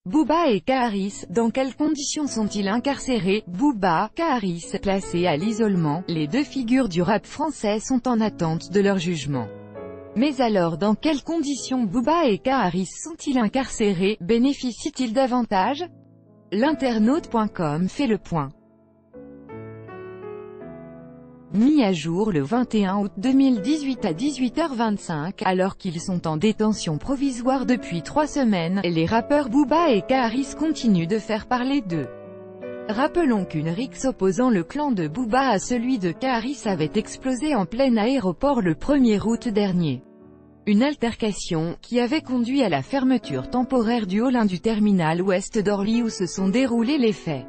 Booba et Kaharis, dans quelles conditions sont-ils incarcérés? Booba, Kaharis, placés à l'isolement, les deux figures du rap français sont en attente de leur jugement. Mais alors dans quelles conditions Booba et Kaharis sont-ils incarcérés? Bénéficient-ils davantage? L'internaute.com fait le point. Mis à jour le 21 août 2018 à 18h25, alors qu'ils sont en détention provisoire depuis 3 semaines, les rappeurs Booba et Kaharis continuent de faire parler d'eux. Rappelons qu'une rixe opposant le clan de Booba à celui de Kaharis avait explosé en plein aéroport le 1er août dernier. Une altercation, qui avait conduit à la fermeture temporaire du hall 1 du terminal ouest d'Orly où se sont déroulés les faits.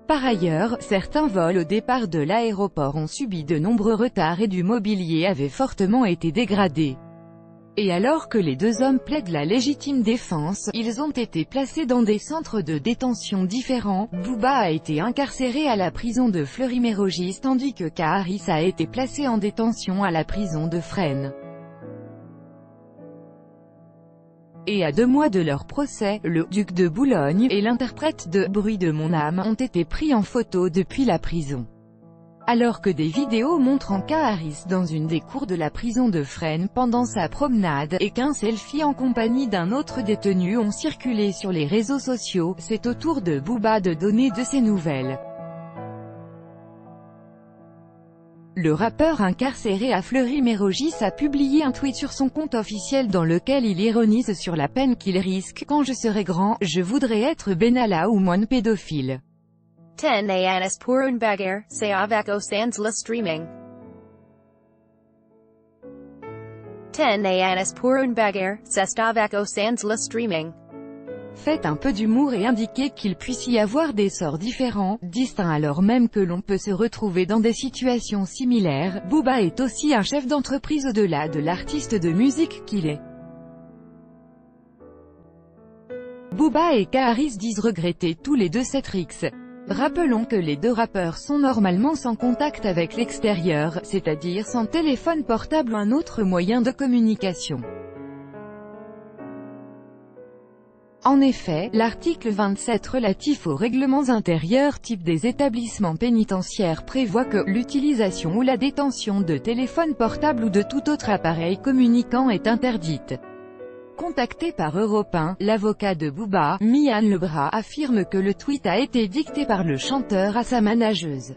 Par ailleurs, certains vols au départ de l'aéroport ont subi de nombreux retards et du mobilier avait fortement été dégradé. Et alors que les deux hommes plaident la légitime défense, ils ont été placés dans des centres de détention différents. Booba a été incarcéré à la prison de Fleury-Mérogis tandis que Kaharis a été placé en détention à la prison de Fresnes. Et à 2 mois de leur procès, le duc de Boulogne et l'interprète de « Bruit de mon âme » ont été pris en photo depuis la prison. Alors que des vidéos montrant Kaharis dans une des cours de la prison de Fresnes pendant sa promenade, et qu'un selfie en compagnie d'un autre détenu ont circulé sur les réseaux sociaux, c'est au tour de Booba de donner de ses nouvelles. Le rappeur incarcéré à Fleury-Mérogis a publié un tweet sur son compte officiel dans lequel il ironise sur la peine qu'il risque. « Quand je serai grand, je voudrais être Benalla ou moine pédophile. » 10 anas pour une bagarre, c'est avec au sans le streaming. 10 anas pour une bagarre, c'est avec au sans le streaming. Faites un peu d'humour et indiquez qu'il puisse y avoir des sorts différents, distincts alors même que l'on peut se retrouver dans des situations similaires. Booba est aussi un chef d'entreprise au-delà de l'artiste de musique qu'il est. Booba et Kaharis disent regretter tous les deux cette rixe. Rappelons que les deux rappeurs sont normalement sans contact avec l'extérieur, c'est-à-dire sans téléphone portable ou un autre moyen de communication. En effet, l'article 27 relatif aux règlements intérieurs type des établissements pénitentiaires prévoit que l'utilisation ou la détention de téléphones portables ou de tout autre appareil communicant est interdite. Contacté par Europe 1, l'avocat de Booba, Mian Lebras, affirme que le tweet a été dicté par le chanteur à sa manageuse.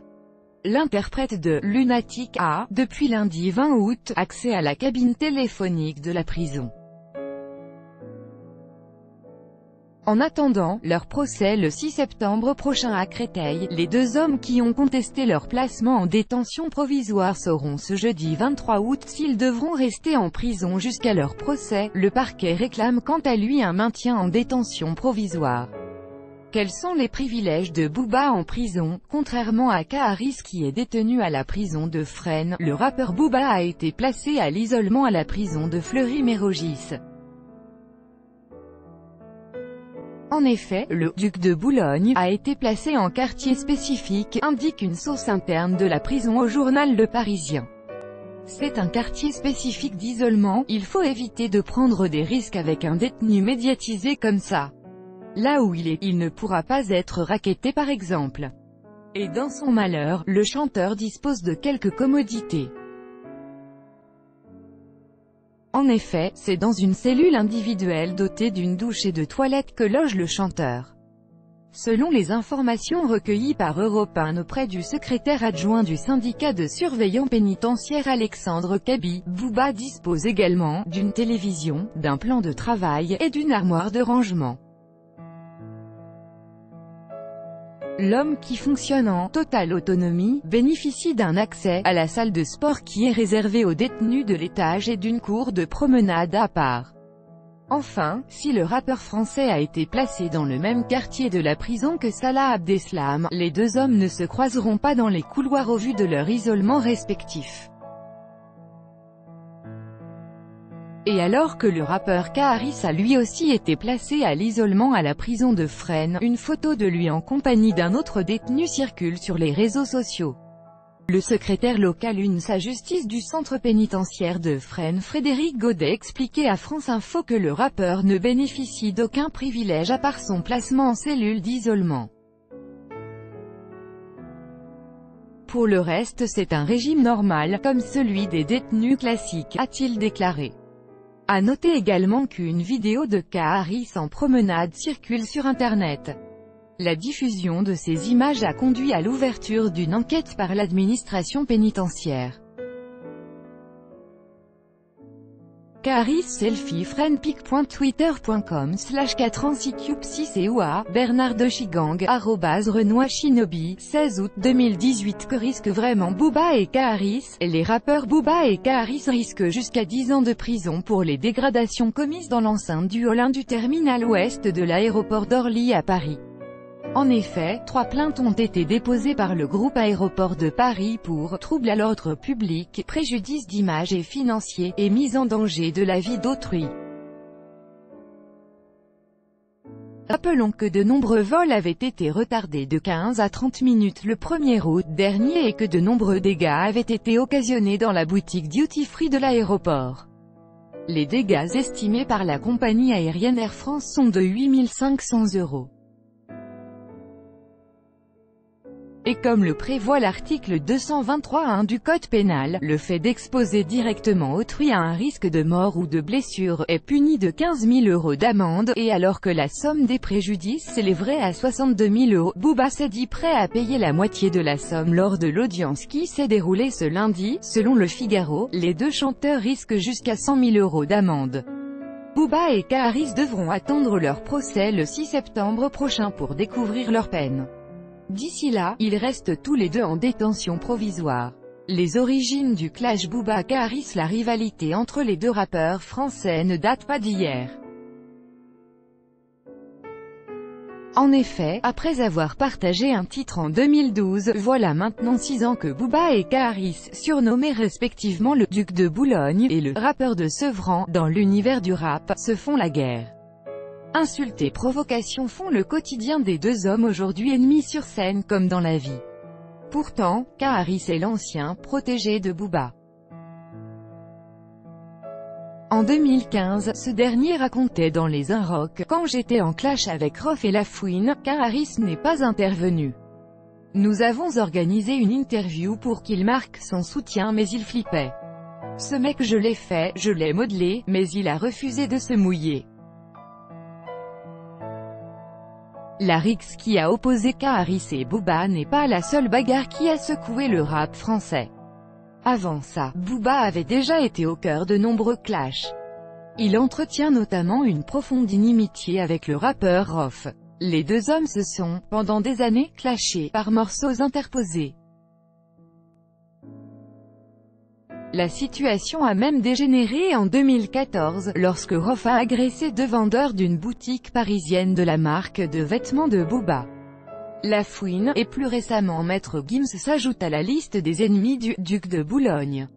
L'interprète de « Lunatic » a, depuis lundi 20 août, accès à la cabine téléphonique de la prison. En attendant leur procès le 6 septembre prochain à Créteil, les deux hommes qui ont contesté leur placement en détention provisoire sauront ce jeudi 23 août s'ils devront rester en prison jusqu'à leur procès. Le parquet réclame quant à lui un maintien en détention provisoire. Quels sont les privilèges de Booba en prison? Contrairement à Kaharis qui est détenu à la prison de Fresnes, le rappeur Booba a été placé à l'isolement à la prison de Fleury-Mérogis. En effet, le « duc de Boulogne » a été placé en quartier spécifique, indique une source interne de la prison au journal Le Parisien. C'est un quartier spécifique d'isolement, il faut éviter de prendre des risques avec un détenu médiatisé comme ça. Là où il est, il ne pourra pas être racketté par exemple. Et dans son malheur, le chanteur dispose de quelques commodités. En effet, c'est dans une cellule individuelle dotée d'une douche et de toilettes que loge le chanteur. Selon les informations recueillies par Europe 1 auprès du secrétaire adjoint du syndicat de surveillants pénitentiaires Alexandre Kaby, Booba dispose également d'une télévision, d'un plan de travail, et d'une armoire de rangement. L'homme qui fonctionne en totale autonomie, bénéficie d'un accès à la salle de sport qui est réservée aux détenus de l'étage et d'une cour de promenade à part. Enfin, si le rappeur français a été placé dans le même quartier de la prison que Salah Abdeslam, les deux hommes ne se croiseront pas dans les couloirs au vu de leur isolement respectif. Et alors que le rappeur Kaharis a lui aussi été placé à l'isolement à la prison de Fresnes, une photo de lui en compagnie d'un autre détenu circule sur les réseaux sociaux. Le secrétaire local UNSA Justice du centre pénitentiaire de Fresnes, Frédéric Godet, expliquait à France Info que le rappeur ne bénéficie d'aucun privilège à part son placement en cellule d'isolement. Pour le reste, c'est un régime normal, comme celui des détenus classiques, a-t-il déclaré. À noter également qu'une vidéo de K. Harris en promenade circule sur Internet. La diffusion de ces images a conduit à l'ouverture d'une enquête par l'administration pénitentiaire. K. Harris selfie friendpic.twitter.com/4ansicube6eua Bernard de Chigang @RenoirShinobi 16 août 2018. Que risquent vraiment Booba et K. Harris? Les rappeurs Booba et K. Harris risquent jusqu'à 10 ans de prison pour les dégradations commises dans l'enceinte du hall 1 du terminal ouest de l'aéroport d'Orly à Paris. En effet, 3 plaintes ont été déposées par le groupe Aéroports de Paris pour trouble à l'ordre public, préjudice d'image et financier, et mise en danger de la vie d'autrui. Rappelons que de nombreux vols avaient été retardés de 15 à 30 minutes le 1er août dernier et que de nombreux dégâts avaient été occasionnés dans la boutique duty-free de l'aéroport. Les dégâts estimés par la compagnie aérienne Air France sont de 8 500 €. Et comme le prévoit l'article 223-1 du Code pénal, le fait d'exposer directement autrui à un risque de mort ou de blessure est puni de 15 000 € d'amende, et alors que la somme des préjudices s'élèverait à 62 000 €, Booba s'est dit prêt à payer la moitié de la somme lors de l'audience qui s'est déroulée ce lundi. Selon Le Figaro, les deux chanteurs risquent jusqu'à 100 000 € d'amende. Booba et K. Harris devront attendre leur procès le 6 septembre prochain pour découvrir leur peine. D'ici là, ils restent tous les deux en détention provisoire. Les origines du clash Booba-K. Harris. La rivalité entre les deux rappeurs français ne date pas d'hier. En effet, après avoir partagé un titre en 2012, voilà maintenant 6 ans que Booba et K. Harris, surnommés respectivement le Duc de Boulogne et le rappeur de Sevran, dans l'univers du rap, se font la guerre. Insultes et provocations font le quotidien des deux hommes aujourd'hui ennemis sur scène comme dans la vie. Pourtant, K. Harris est l'ancien protégé de Booba. En 2015, ce dernier racontait dans Les Inrocks: « Quand j'étais en clash avec Rof et La Fouine, K. Harris n'est pas intervenu. Nous avons organisé une interview pour qu'il marque son soutien mais il flippait. Ce mec je l'ai fait, je l'ai modelé, mais il a refusé de se mouiller. » La rixe qui a opposé K. Harris et Booba n'est pas la seule bagarre qui a secoué le rap français. Avant ça, Booba avait déjà été au cœur de nombreux clashs. Il entretient notamment une profonde inimitié avec le rappeur Rof. Les deux hommes se sont, pendant des années, clashés par morceaux interposés. La situation a même dégénéré en 2014, lorsque Rof a agressé deux vendeurs d'une boutique parisienne de la marque de vêtements de Booba. La Fouine, et plus récemment Maître Gims s'ajoute à la liste des ennemis du Duc de Boulogne.